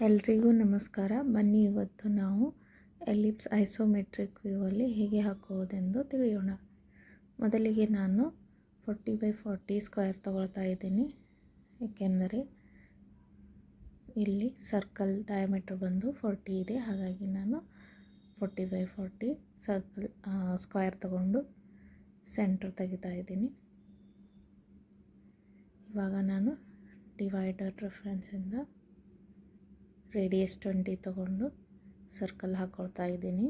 ಎಲ್ರಿಗೂ ನಮಸ್ಕಾರ. ಬನ್ನಿ ಇವತ್ತು ನಾವು ಎಲಿಪ್ಸ್ ಐಸೋಮೆಟ್ರಿಕ್ ವ್ಯೂವಲ್ಲಿ ಹೇಗೆ ಹಾಕುವುದೆಂದು ತಿಳಿಯೋಣ. ಮೊದಲಿಗೆ ನಾನು 40x40 ಸ್ಕ್ವೇರ್ ತಗೊಳ್ತಾ ಇದ್ದೀನಿ, ಏಕೆಂದರೆ ಇಲ್ಲಿ ಸರ್ಕಲ್ ಡಯಾಮೀಟರ್ ಬಂದು 40 ಇದೆ. ಹಾಗಾಗಿ ನಾನು 40x40 ಸ್ಕ್ವೇರ್ ತಗೊಂಡು ಸೆಂಟರ್ ತೆಗಿತಾ ಇದ್ದೀನಿ. ಇವಾಗ ನಾನು ಡಿವೈಡರ್ ರೆಫರೆನ್ಸಿಂದ ರೇಡಿಯಸ್ 20 ತಗೊಂಡು ಸರ್ಕಲ್ ಹಾಕ್ಕೊಳ್ತಾ ಇದ್ದೀನಿ.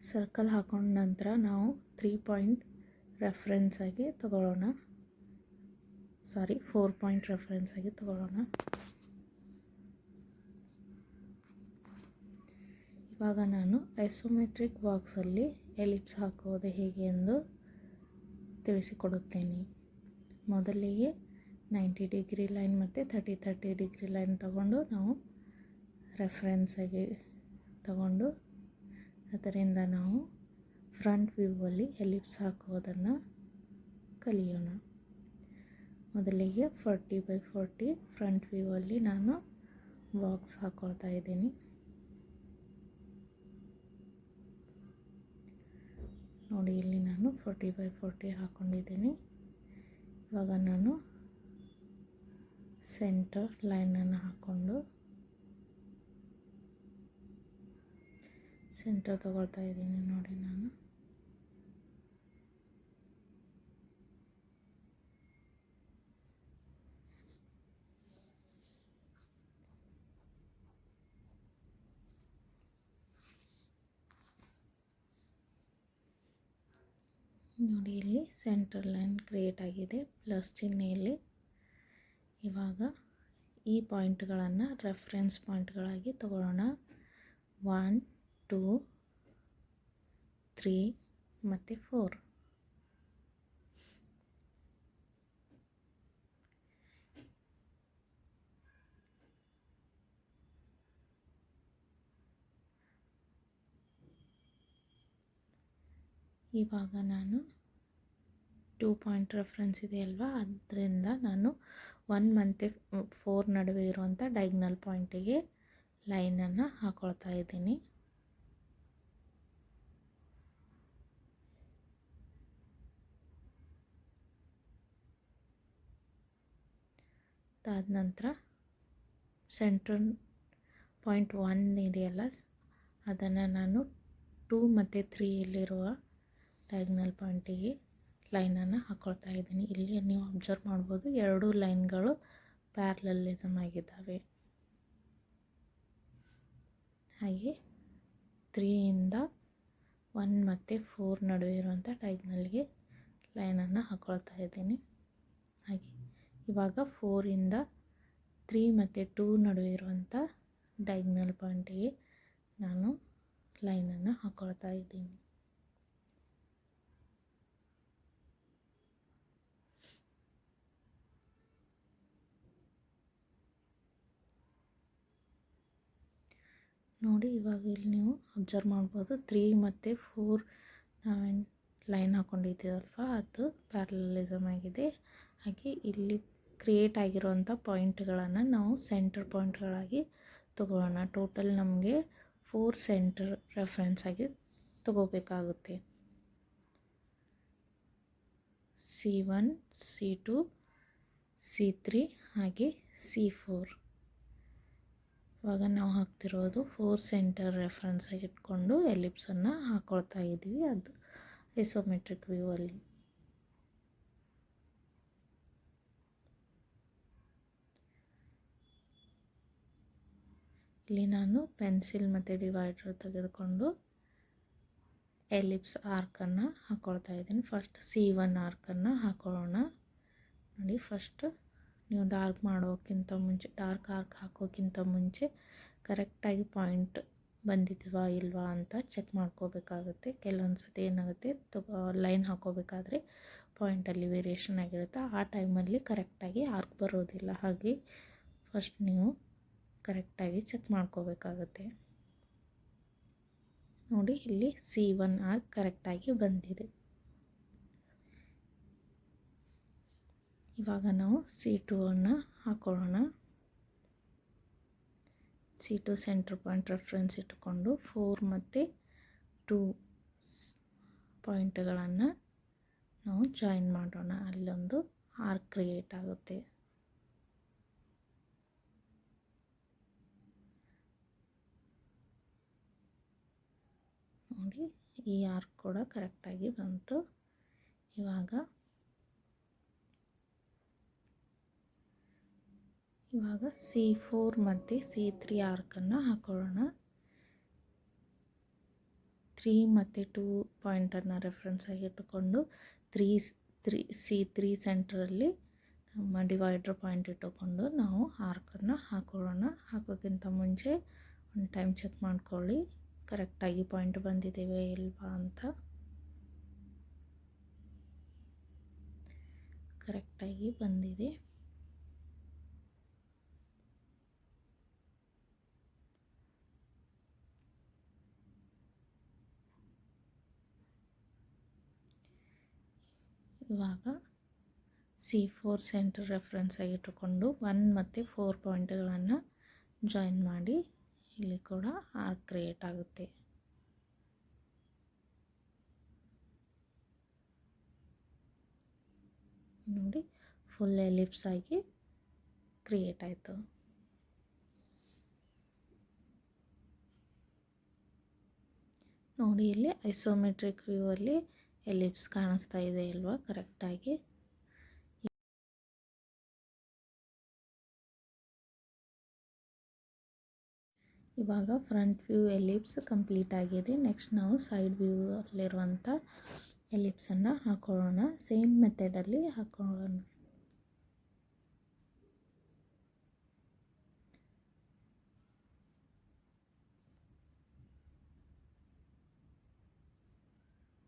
ಸರ್ಕಲ್ ಹಾಕೊಂಡ ನಂತರ ನಾವು 3 ಪಾಯಿಂಟ್ ರೆಫರೆನ್ಸ್ ಆಗಿ ತಗೊಳ್ಳೋಣ. 4 ಪಾಯಿಂಟ್ ರೆಫರೆನ್ಸ್ ಆಗಿ ತಗೊಳ್ಳೋಣ. ಇವಾಗ ನಾನು ಐಸೋಮೆಟ್ರಿಕ್ ಬಾಕ್ಸಲ್ಲಿ ಎಲಿಪ್ಸ್ ಹಾಕುವುದು ಹೇಗೆ ಎಂದು ತಿಳಿಸಿಕೊಡುತ್ತೇನೆ. ಮೊದಲಿಗೆ 90 ಡಿಗ್ರಿ ಲೈನ್ ಮತ್ತು 30 ಡಿಗ್ರಿ ಲೈನ್ ತಗೊಂಡು ನಾವು ರೆಫರೆನ್ಸಾಗಿ ತಗೊಂಡು ಅದರಿಂದ ನಾವು ಫ್ರಂಟ್ ವ್ಯೂವಲ್ಲಿ ಎಲಿಪ್ಸ್ ಹಾಕುವುದನ್ನು ಕಲಿಯೋಣ. ಮೊದಲಿಗೆ 40x40 ಫ್ರಂಟ್ ವ್ಯೂವಲ್ಲಿ ನಾನು ಬಾಕ್ಸ್ ಹಾಕ್ಕೊಳ್ತಾ ಇದ್ದೀನಿ. ನೋಡಿ, ಇಲ್ಲಿ ನಾನು 40x40 ಹಾಕ್ಕೊಂಡಿದ್ದೀನಿ. ಇವಾಗ ನಾನು ಸೆಂಟರ್ ಲೈನನ್ನು ಹಾಕ್ಕೊಂಡು ಸೆಂಟರ್ ತಗೊಳ್ತಾ ಇದ್ದೀನಿ. ನೋಡಿ, ನಾನು ನೋಡಿ ಇಲ್ಲಿ ಸೆಂಟರ್ ಲೈನ್ ಕ್ರಿಯೇಟ್ ಆಗಿದೆ, ಪ್ಲಸ್ ಚಿಹ್ನೆಯಲ್ಲಿ. ಇವಾಗ ಈ ಪಾಯಿಂಟ್ಗಳನ್ನು ರೆಫರೆನ್ಸ್ ಪಾಯಿಂಟ್ಗಳಾಗಿ ತಗೊಳ್ಳೋಣ. 1, 2, 3 ಮತ್ತು 4. ಇವಾಗ ನಾನು 2 ಪಾಯಿಂಟ್ ರೆಫರೆನ್ಸ್ ಇದೆಯಲ್ವಾ, ಅದರಿಂದ ನಾನು 1 ಮತ್ತು 4 ನಡುವೆ ಇರುವಂಥ ಡೈಗ್ನಲ್ ಪಾಯಿಂಟಿಗೆ ಲೈನನ್ನು ಹಾಕ್ಕೊಳ್ತಾ ಇದ್ದೀನಿ. ಅದಾದ ನಂತರ ಸೆಂಟ್ರಲ್ ಪಾಯಿಂಟ್ 1 ಇದೆಯಲ್ಲ, ಅದನ್ನು ನಾನು 2 ಮತ್ತು 3ಯಲ್ಲಿರುವ ಡೈಗ್ನಲ್ ಪಾಯಿಂಟಿಗೆ ಲೈನನ್ನು ಹಾಕ್ಕೊಳ್ತಾ ಇದ್ದೀನಿ. ಇಲ್ಲಿ ನೀವು ಅಬ್ಸರ್ವ್ ಮಾಡ್ಬೋದು, ಎರಡೂ ಲೈನ್ಗಳು ಪ್ಯಾರಲಲಿಸಮ್ ಆಗಿದ್ದಾವೆ. ಹಾಗೆ 3ಯಿಂದ 1 ಮತ್ತು 4 ನಡುವೆ ಇರುವಂಥ ಡೈಗ್ನಲ್ಗೆ ಲೈನನ್ನು ಹಾಕ್ಕೊಳ್ತಾ ಇದ್ದೀನಿ. ಹಾಗೆ ಇವಾಗ 4ರಿಂದ 3 ಮತ್ತು 2 ನಡುವೆ ಇರುವಂಥ ಡೈಗ್ನಲ್ ಪಾಯಿಂಟಿಗೆ ನಾನು ಲೈನನ್ನು ಹಾಕ್ಕೊಳ್ತಾ ಇದ್ದೀನಿ. ನೋಡಿ, ಇವಾಗ ಇಲ್ಲಿ ನೀವು ಅಬ್ಸರ್ವ್ ಮಾಡ್ಬೋದು, 3 ಮತ್ತು 4 ನಾವೇನು ಲೈನ್ ಹಾಕ್ಕೊಂಡಿದ್ದೀವಲ್ವ, ಅದು ಪ್ಯಾರಲಲಿಸಮ್ ಆಗಿದೆ. ಹಾಗೆ ಇಲ್ಲಿ ಕ್ರಿಯೇಟ್ ಆಗಿರುವಂಥ ಪಾಯಿಂಟ್ಗಳನ್ನು ನಾವು ಸೆಂಟರ್ ಪಾಯಿಂಟ್ಗಳಾಗಿ ತಗೊಳ್ಳೋಣ. ಟೋಟಲ್ ನಮಗೆ 4 ಸೆಂಟರ್ ರೆಫರೆನ್ಸ್ ಆಗಿ ತಗೋಬೇಕಾಗುತ್ತೆ. C1, C2, C3 ಹಾಗೆ C4. ಇವಾಗ ನಾವು ಹಾಕ್ತಿರೋದು 4 ಸೆಂಟರ್ ರೆಫರೆನ್ಸ್ ಆಗಿ ಇಟ್ಕೊಂಡು ಎಲಿಪ್ಸನ್ನು ಹಾಕ್ಕೊಳ್ತಾ ಇದ್ದೀವಿ, ಅದು ಐಸೋಮೆಟ್ರಿಕ್ ವ್ಯೂವಲ್ಲಿ. ಇಲ್ಲಿ ನಾನು ಪೆನ್ಸಿಲ್ ಮತ್ತು ಡಿವೈಡರ್ ತೆಗೆದುಕೊಂಡು ಎಲಿಪ್ಸ್ ಆರ್ಕನ್ನು ಹಾಕ್ಕೊಳ್ತಾ ಇದ್ದೀನಿ. ಫಸ್ಟ್ C1 ಆರ್ಕನ್ನು ಹಾಕ್ಕೊಳ್ಳೋಣ. ನೋಡಿ, ಫಸ್ಟ್ ನೀವು ಡಾರ್ಕ್ ಆರ್ಕ್ ಹಾಕೋಕ್ಕಿಂತ ಮುಂಚೆ ಕರೆಕ್ಟಾಗಿ ಪಾಯಿಂಟ್ ಬಂದಿದ್ವಾ ಇಲ್ವಾ ಅಂತ ಚೆಕ್ ಮಾಡ್ಕೋಬೇಕಾಗುತ್ತೆ. ಕೆಲವೊಂದು ಸತಿ ಏನಾಗುತ್ತೆ, ಲೈನ್ ಹಾಕೋಬೇಕಾದ್ರೆ ಪಾಯಿಂಟಲ್ಲಿ ವೇರಿಯೇಷನ್ ಆಗಿರುತ್ತೆ, ಆ ಟೈಮಲ್ಲಿ ಕರೆಕ್ಟಾಗಿ ಆರ್ಕ್ ಬರೋದಿಲ್ಲ. ಹಾಗೆ ಫಸ್ಟ್ ನೀವು ಕರೆಕ್ಟಾಗಿ ಚೆಕ್ ಮಾಡ್ಕೋಬೇಕಾಗುತ್ತೆ. ನೋಡಿ, ಇಲ್ಲಿ C1 ಆರ್ಕ್ ಕರೆಕ್ಟಾಗಿ ಬಂದಿದೆ. ಇವಾಗ ನಾವು C2 ಅನ್ನು ಹಾಕೊಳ್ಳೋಣ. C2 ಸೆಂಟ್ರ್ ಪಾಯಿಂಟ್ ರೆಫರೆನ್ಸ್ ಇಟ್ಕೊಂಡು 4 ಮತ್ತು 2 ಪಾಯಿಂಟ್ಗಳನ್ನು ನಾವು ಜಾಯಿನ್ ಮಾಡೋಣ. ಅಲ್ಲೊಂದು ಆರ್ಕ್ ಕ್ರಿಯೇಟ್ ಆಗುತ್ತೆ. ನೋಡಿ, ಈ ಆರ್ಕ್ ಕೂಡ ಕರೆಕ್ಟಾಗಿ ಬಂತು. ಇವಾಗ C4 ಮತ್ತು C3 ಆರ್ಕನ್ನು ಹಾಕೊಳ್ಳೋಣ. 3 ಮತ್ತು 2 ಪಾಯಿಂಟನ್ನು ರೆಫರೆನ್ಸ್ ಆಗಿ ಇಟ್ಟುಕೊಂಡು C3 ಸೆಂಟ್ರಲ್ಲಿ ನಮ್ಮ ಡಿವೈಡರ್ ಪಾಯಿಂಟ್ ಇಟ್ಟುಕೊಂಡು ನಾವು ಆರ್ಕನ್ನು ಹಾಕೊಳ್ಳೋಣ. ಹಾಕೋಕ್ಕಿಂತ ಮುಂಚೆ ಒಂದು ಟೈಮ್ ಚೆಕ್ ಮಾಡ್ಕೊಳ್ಳಿ, ಕರೆಕ್ಟಾಗಿ ಪಾಯಿಂಟ್ ಬಂದಿದ್ದೇವೆ ಇಲ್ವಾ ಅಂತ. ಕರೆಕ್ಟಾಗಿ ಬಂದಿದೆ. ಇವಾಗ C4 ಸೆಂಟರ್ ರೆಫರೆನ್ಸ್ ಆಗಿ ಇಟ್ಟುಕೊಂಡು 1 ಮತ್ತು 4 ಪಾಯಿಂಟ್ಗಳನ್ನು ಜಾಯಿನ್ ಮಾಡಿ ಇಲ್ಲಿ ಕೂಡ ಆರ್ಕ್ ಕ್ರಿಯೇಟ್ ಆಗುತ್ತೆ. ನೋಡಿ, ಫುಲ್ ಎಲಿಪ್ಸ್ ಆಗಿ ಕ್ರಿಯೇಟ್ ಆಯಿತು. ನೋಡಿ, ಇಲ್ಲಿ ಐಸೋಮೆಟ್ರಿಕ್ ವ್ಯೂ ಅಲ್ಲಿ ಎಲಿಪ್ಸ್ ಕಾಣಿಸ್ತಾ ಇದೆ ಅಲ್ವಾ ಕರೆಕ್ಟಾಗಿ. ಇವಾಗ ಫ್ರಂಟ್ ವ್ಯೂ ಎಲಿಪ್ಸ್ ಕಂಪ್ಲೀಟ್ ಆಗಿದೆ. ನೆಕ್ಸ್ಟ್ ನಾವು ಸೈಡ್ ವ್ಯೂ ಅಲ್ಲಿರುವಂಥ ಎಲಿಪ್ಸನ್ನು ಹಾಕೊಳ್ಳೋಣ. ಸೇಮ್ ಮೆಥಡಲ್ಲಿ ಹಾಕೊಳ್ಳೋಣ.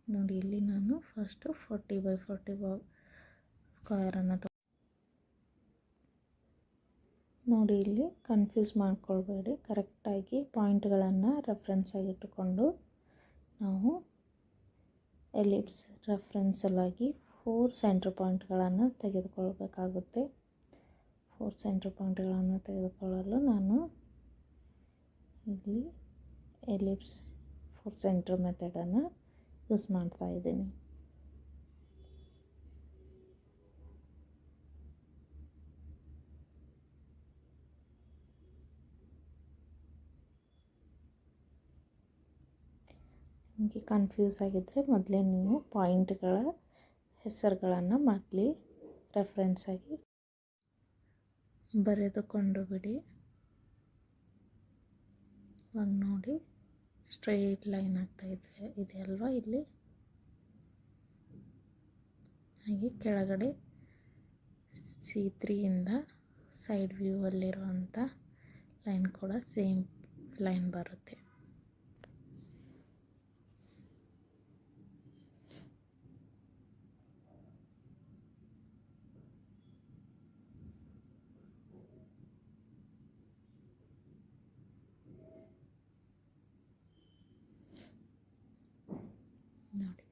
ನೋಡಿ, ಇಲ್ಲಿ ನಾನು ಫಸ್ಟು 40x40 ಸ್ಕ್ವೇರನ್ನು ನೋಡಿ, ಇಲ್ಲಿ ಕನ್ಫ್ಯೂಸ್ ಮಾಡ್ಕೊಳ್ಬೇಡಿ. ಕರೆಕ್ಟಾಗಿ ಪಾಯಿಂಟ್ಗಳನ್ನು ರೆಫರೆನ್ಸ್ ಆಗಿಟ್ಟುಕೊಂಡು ನಾವು ಎಲಿಪ್ಸ್ ರೆಫರೆನ್ಸಲ್ಲಾಗಿ 4 ಸೆಂಟ್ರ್ ಪಾಯಿಂಟ್ಗಳನ್ನು ತೆಗೆದುಕೊಳ್ಬೇಕಾಗುತ್ತೆ. 4 ಸೆಂಟ್ರ್ ಪಾಯಿಂಟ್ಗಳನ್ನು ತೆಗೆದುಕೊಳ್ಳಲು ನಾನು ಇಲ್ಲಿ ಎಲಿಪ್ಸ್ 4 ಸೆಂಟ್ರ್ ಮೆಥಡನ್ನು ಯೂಸ್ ಮಾಡ್ತಾ ಇದ್ದೀನಿ. ನಿಮಗೆ ಕನ್ಫ್ಯೂಸ್ ಆಗಿದ್ದರೆ ಮೊದಲೇ ನೀವು ಪಾಯಿಂಟ್ಗಳ ಹೆಸರುಗಳನ್ನು ಮೊದಲೇ ರೆಫರೆನ್ಸ್ ಆಗಿ ಬರೆದುಕೊಂಡು ಬಿಡಿ. ಇವಾಗ ನೋಡಿ, ಸ್ಟ್ರೈಟ್ ಲೈನ್ ಆಗ್ತಾ ಇದೆ ಅಲ್ವಾ ಇಲ್ಲಿ. ಹಾಗೆ ಕೆಳಗಡೆ C3ಇಂದ ಸೈಡ್ ವ್ಯೂ ಅಲ್ಲಿರುವಂಥ ಲೈನ್ ಕೂಡ ಸೇಮ್ ಲೈನ್ ಬರುತ್ತೆ. ನೋಡಿ,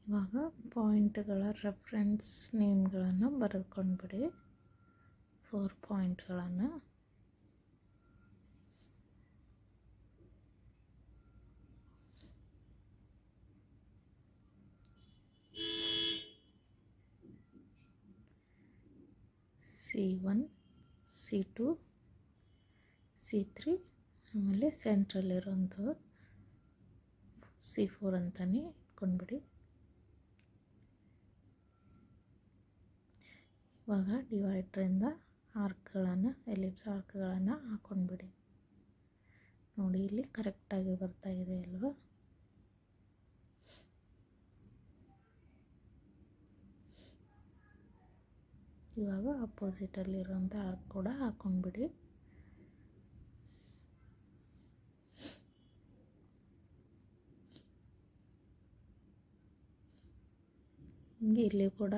ಇವಾಗ ಪಾಯಿಂಟ್ಗಳ ರೆಫರೆನ್ಸ್ ನೇಮ್ಗಳನ್ನು ಬರೆದುಕೊಂಡ್ಬಿಡಿ. 4 ಪಾಯಿಂಟ್ಗಳನ್ನು C1, C2, C3 ಆಮೇಲೆ ಸೆಂಟ್ರಲ್ಲಿರುವಂಥದ್ದು C4 ಅಂತಲೇ ಇಟ್ಕೊಂಡ್ಬಿಡಿ. ಇವಾಗ ಡಿವೈಡ್ರಿಂದ ಆರ್ಕ್ಗಳನ್ನು ಎಲಿಪ್ಸ್ ಆರ್ಕ್ಗಳನ್ನು ಹಾಕ್ಕೊಂಡ್ಬಿಡಿ. ನೋಡಿ, ಇಲ್ಲಿ ಕರೆಕ್ಟಾಗಿ ಬರ್ತಾ ಇದೆ ಅಲ್ವಾ. ಇವಾಗ ಅಪೋಸಿಟಲ್ಲಿರೋಂಥ ಆರ್ಕ್ ಕೂಡ ಹಾಕ್ಕೊಂಡ್ಬಿಡಿ. ಹಿಂಗೆ ಇಲ್ಲಿ ಕೂಡ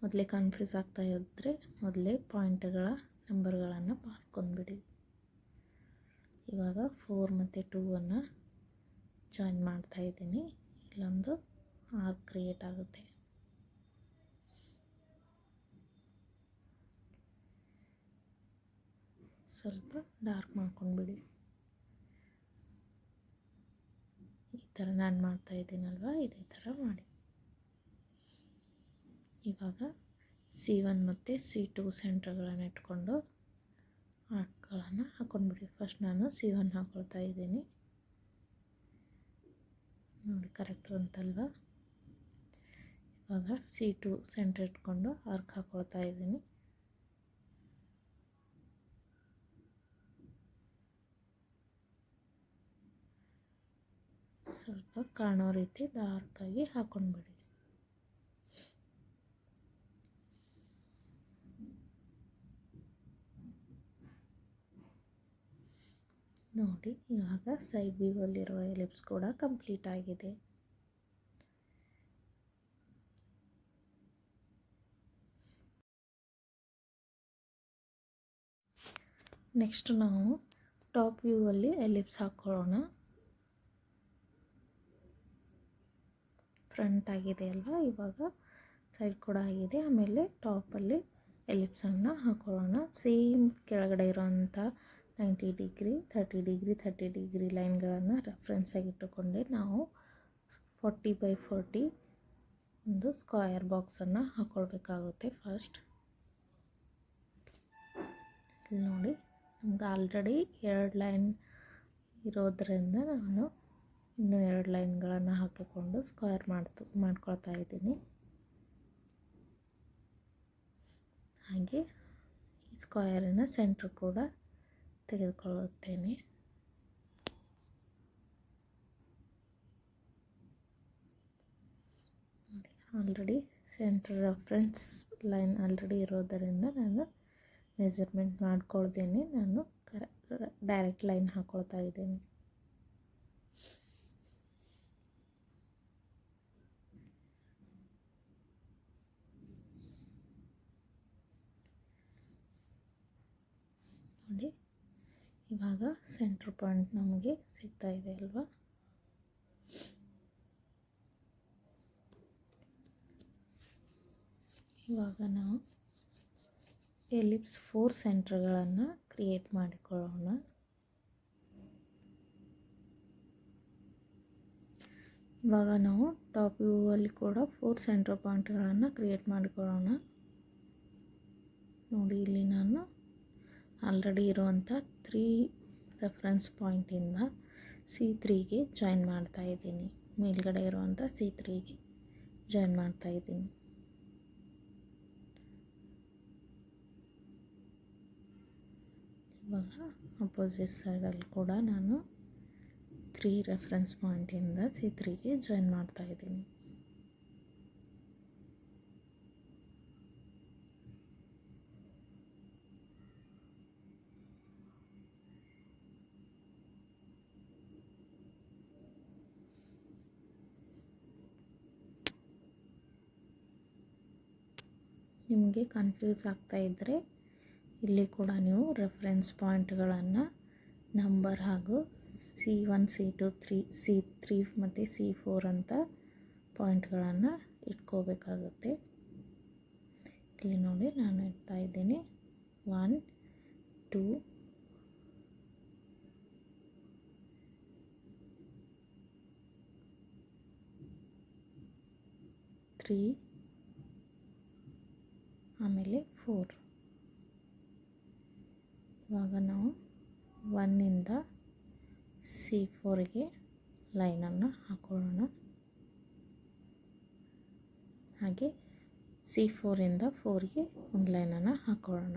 ಮೊದಲೇ ಕನ್ಫ್ಯೂಸ್ ಆಗ್ತಾ ಇದ್ದರೆ ಮೊದಲೇ ಪಾಯಿಂಟ್ಗಳ ನಂಬರ್ಗಳನ್ನು ಬರ್ಕೊಂಡ್ಬಿಡಿ. ಇವಾಗ 4 ಮತ್ತು 2 ಜಾಯಿನ್ ಮಾಡ್ತಾಯಿದ್ದೀನಿ. ಇಲ್ಲೊಂದು ಆರ್ಕ್ ಕ್ರಿಯೇಟ್ ಆಗುತ್ತೆ. ಸ್ವಲ್ಪ ಡಾರ್ಕ್ ಮಾಡ್ಕೊಂಡ್ಬಿಡಿ. ಈ ಥರ ನಾನು ಮಾಡ್ತಾಯಿದ್ದೀನಲ್ವ, ಇದೇ ಥರ ಮಾಡಿ. ಇವಾಗ C1 ಮತ್ತು C2 ಸೆಂಟರ್ಗಳನ್ನು ಇಟ್ಕೊಂಡು ಆರ್ಕ್ಗಳನ್ನು ಹಾಕ್ಕೊಂಡ್ಬಿಡಿ. ಫಸ್ಟ್ ನಾನು C1 ಹಾಕ್ಕೊಳ್ತಾ ಇದ್ದೀನಿ. ನೋಡಿ ಕರೆಕ್ಟ್ ಅಂತಲ್ವ. ಇವಾಗ C2 ಸೆಂಟರ್ ಇಟ್ಕೊಂಡು ಆರ್ಕ್ ಹಾಕ್ಕೊಳ್ತಾ ಇದ್ದೀನಿ. ಸ್ವಲ್ಪ ಕಾಣೋ ರೀತಿ ಡಾರ್ಕಾಗಿ ಹಾಕ್ಕೊಂಡ್ಬಿಡಿ. ನೋಡಿ ಇವಾಗ ಸೈಡ್ ವ್ಯೂವಲ್ಲಿರುವ ಎಲಿಪ್ಸ್ ಕೂಡ ಕಂಪ್ಲೀಟ್ ಆಗಿದೆ. ನೆಕ್ಸ್ಟ್ ನಾವು ಟಾಪ್ ವ್ಯೂವಲ್ಲಿ ಎಲಿಪ್ಸ್ ಹಾಕ್ಕೊಳ್ಳೋಣ. ಫ್ರಂಟ್ ಆಗಿದೆ ಅಲ್ವಾ, ಇವಾಗ ಸೈಡ್ ಕೂಡ ಆಗಿದೆ. ಆಮೇಲೆ ಟಾಪಲ್ಲಿ ಎಲಿಪ್ಸನ್ನು ಹಾಕ್ಕೊಳ್ಳೋಣ. ಸೇಮ್ ಕೆಳಗಡೆ ಇರೋಂಥ 90 ಡಿಗ್ರಿ 30 ಡಿಗ್ರಿ 30 ಡಿಗ್ರಿ ಲೈನ್ಗಳನ್ನು ರೆಫ್ರೆನ್ಸಾಗಿ ಇಟ್ಟುಕೊಂಡೆ ನಾವು 40x40 ಒಂದು ಸ್ಕ್ವಯರ್ ಬಾಕ್ಸನ್ನು ಹಾಕ್ಕೊಳ್ಬೇಕಾಗುತ್ತೆ. ಫಸ್ಟ್ ಇಲ್ಲಿ ನೋಡಿ, ನಮ್ಗೆ ಆಲ್ರೆಡಿ 2 ಲೈನ್ ಇರೋದ್ರಿಂದ ನಾನು ಇನ್ನೂ 2 ಲೈನ್ಗಳನ್ನು ಹಾಕಿಕೊಂಡು ಸ್ಕ್ವೇರ್ ಮಾಡ್ಕೊಳ್ತಾ ಇದ್ದೀನಿ. ಹಾಗೆ ಈ ಸ್ಕ್ವೇರಿನ ಸೆಂಟ್ರ್ ಕೂಡ ತೆಗೆದುಕೊಳ್ಳುತ್ತೇನೆ. Already centre reference line already ಇರೋದರಿಂದ ನಾನು ಮೆಜರ್ಮೆಂಟ್ ಮಾಡ್ಕೊಳ್ತೀನಿ. ನಾನು ಡೈರೆಕ್ಟ್ ಲೈನ್ ಹಾಕ್ಕೊಳ್ತಾ ಇದ್ದೀನಿ. ನೋಡಿ ಇವಾಗ ಸೆಂಟ್ರ್ ಪಾಯಿಂಟ್ ನಮಗೆ ಸಿಗ್ತಾ ಇದೆ ಅಲ್ವಾ. ಇವಾಗ ನಾವು ಎಲಿಪ್ಸ್ 4 ಸೆಂಟರ್ಗಳನ್ನು ಕ್ರಿಯೇಟ್ ಮಾಡಿಕೊಳ್ಳೋಣ. ಇವಾಗ ನಾವು ಟಾಪ್ ವ್ಯೂವಲ್ಲಿ ಕೂಡ 4 ಸೆಂಟರ್ ಪಾಯಿಂಟ್ಗಳನ್ನು ಕ್ರಿಯೇಟ್ ಮಾಡಿಕೊಳ್ಳೋಣ. ನೋಡಿ ಇಲ್ಲಿ ನಾನು ಆಲ್ರೆಡಿ ಇರುವಂಥ 3 ರೆಫರೆನ್ಸ್ ಪಾಯಿಂಟಿಂದ C3ಗೆ ಜಾಯಿನ್ ಮಾಡ್ತಾ ಇದ್ದೀನಿ. ಮೇಲ್ಗಡೆ ಇರುವಂಥ C3ಗೆ ಜಾಯಿನ್ ಮಾಡ್ತಾ ಇದ್ದೀನಿ. ಇವಾಗ ಅಪೋಸಿಟ್ ಸೈಡಲ್ಲಿ ಕೂಡ ನಾನು 3 ರೆಫರೆನ್ಸ್ ಪಾಯಿಂಟಿಂದ C3ಗೆ ಜಾಯಿನ್ ಮಾಡ್ತಾ ಇದ್ದೀನಿ. ನಿಮಗೆ ಕನ್ಫ್ಯೂಸ್ ಆಗ್ತಾ ಇದ್ದರೆ ಇಲ್ಲಿ ಕೂಡ ನೀವು ರೆಫರೆನ್ಸ್ ಪಾಯಿಂಟ್ಗಳನ್ನು ನಂಬರ್ ಹಾಗೂ C1 C2 C3 ಮತ್ತು C4 ಅಂತ ಪಾಯಿಂಟ್ಗಳನ್ನು ಇಟ್ಕೋಬೇಕಾಗುತ್ತೆ. ಇಲ್ಲಿ ನೋಡಿ ನಾನು ಇಡ್ತಾ ಇದ್ದೀನಿ 1 2 3 ಆಮೇಲೆ 4. ಇವಾಗ ನಾವು 1ಇಂದ C4ಗೆ ಲೈನನ್ನು ಹಾಕೊಳ್ಳೋಣ. ಹಾಗೆ C4ಇಂದ 4ಗೆ ಒಂದು ಲೈನನ್ನು ಹಾಕೊಳ್ಳೋಣ.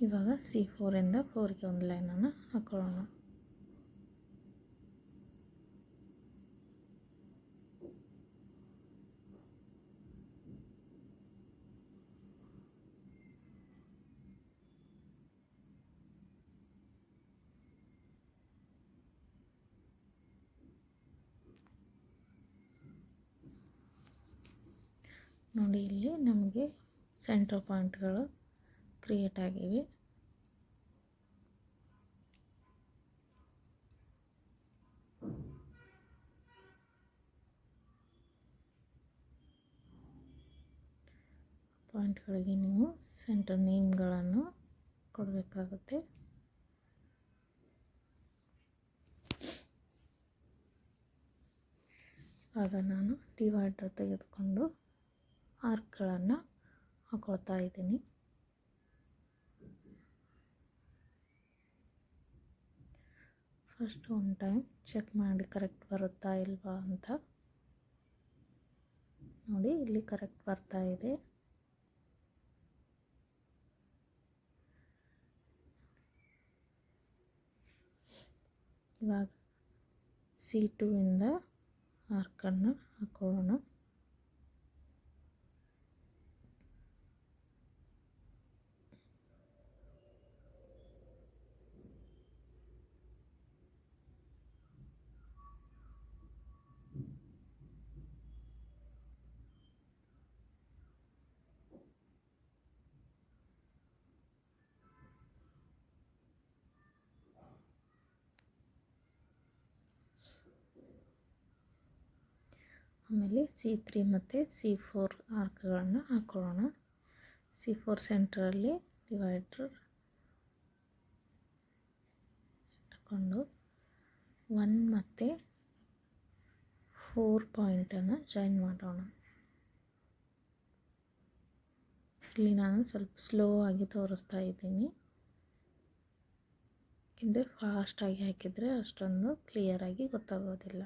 ಇವಾಗ C4 ಇಂದ 4ಗೆ ಒಂದು ಲೈನನ್ನು ಹಾಕೊಳ್ಳೋಣ. ನೋಡಿ, ಇಲ್ಲಿ ನಮಗೆ ಸೆಂಟರ್ ಪಾಯಿಂಟ್ಗಳು ಕ್ರಿಯೇಟ್ ಆಗಿವೆ. ಪಾಯಿಂಟ್ಗಳಿಗೆ ನೀವು ಸೆಂಟರ್ ನೇಮ್ಗಳನ್ನು ಕೊಡಬೇಕಾಗುತ್ತೆ. ಆಗ ನಾನು ಡಿವೈಡರ್ ತೆಗೆದುಕೊಂಡು ಆರ್ಕ್ಗಳನ್ನು ಹಾಕೊಳ್ತಾ ಇದ್ದೀನಿ. ಫಸ್ಟ್ ಒಂದು ಟೈಮ್ ಚೆಕ್ ಮಾಡಿ ಕರೆಕ್ಟ್ ಬರುತ್ತಾ ಇಲ್ವಾ ಅಂತ. ನೋಡಿ, ಇಲ್ಲಿ ಕರೆಕ್ಟ್ ಬರ್ತಾ ಇದೆ. ಇವಾಗ C2 ಇಂದ ಆರ್ಕನ್ನು ಹಾಕೊಳ್ಳೋಣ. ಆಮೇಲೆ C3 ಮತ್ತು C4 ಆರ್ಕ್ಗಳನ್ನು ಹಾಕೊಳ್ಳೋಣ. C4 ಸೆಂಟ್ರಲ್ಲಿ ಡಿವೈಡರ್ ಇಟ್ಕೊಂಡು 1 ಮತ್ತು 4 ಪಾಯಿಂಟನ್ನು ಜಾಯಿನ್ ಮಾಡೋಣ. ಇಲ್ಲಿ ನಾನು ಸ್ವಲ್ಪ ಸ್ಲೋ ಆಗಿ ತೋರಿಸ್ತಾ ಇದ್ದೀನಿ, ಯಾಕೆಂದರೆ ಫಾಸ್ಟಾಗಿ ಹಾಕಿದರೆ ಅಷ್ಟೊಂದು ಕ್ಲಿಯರಾಗಿ ಗೊತ್ತಾಗೋದಿಲ್ಲ.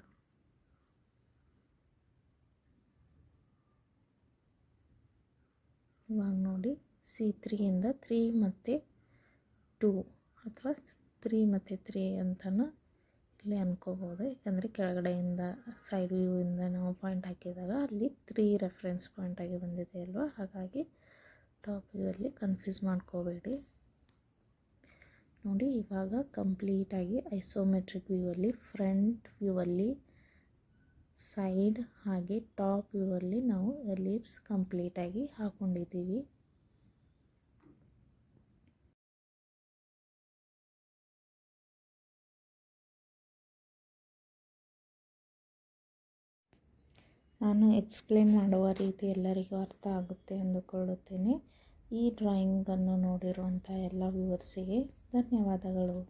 ಇವಾಗ ನೋಡಿ, C3 ಇಂದ 3 ಮತ್ತು 2 ಅಥವಾ 3 ಮತ್ತು 3 ಅಂತಲೂ ಇಲ್ಲಿ ಅನ್ಕೋಬೋದು. ಯಾಕಂದರೆ ಕೆಳಗಡೆಯಿಂದ ಸೈಡ್ ವ್ಯೂವಿಂದ ನಾವು ಪಾಯಿಂಟ್ ಹಾಕಿದಾಗ ಅಲ್ಲಿ 3 ರೆಫರೆನ್ಸ್ ಪಾಯಿಂಟಾಗಿ ಬಂದಿದೆ ಅಲ್ವಾ, ಹಾಗಾಗಿ ಟಾಪ್ ವ್ಯೂವಲ್ಲಿ ಕನ್ಫ್ಯೂಸ್ ಮಾಡ್ಕೋಬೇಡಿ. ನೋಡಿ, ಇವಾಗ ಕಂಪ್ಲೀಟಾಗಿ ಐಸೋಮೆಟ್ರಿಕ್ ವ್ಯೂವಲ್ಲಿ, ಫ್ರಂಟ್ ವ್ಯೂವಲ್ಲಿ, ಸೈಡ್ ಹಾಗೆ ಟಾಪ್ ವ್ಯೂವಲ್ಲಿ ನಾವು ಎಲಿಪ್ಸ್ ಕಂಪ್ಲೀಟಾಗಿ ಹಾಕೊಂಡಿದ್ದೀವಿ. ನಾನು ಎಕ್ಸ್ಪ್ಲೇನ್ ಮಾಡುವ ರೀತಿ ಎಲ್ಲರಿಗೂ ಅರ್ಥ ಆಗುತ್ತೆ ಎಂದುಕೊಳ್ಳುತ್ತೇನೆ. ಈ ಡ್ರಾಯಿಂಗನ್ನು ನೋಡಿರುವಂಥ ಎಲ್ಲ ವ್ಯೂವರ್ಸಿಗೆ ಧನ್ಯವಾದಗಳು.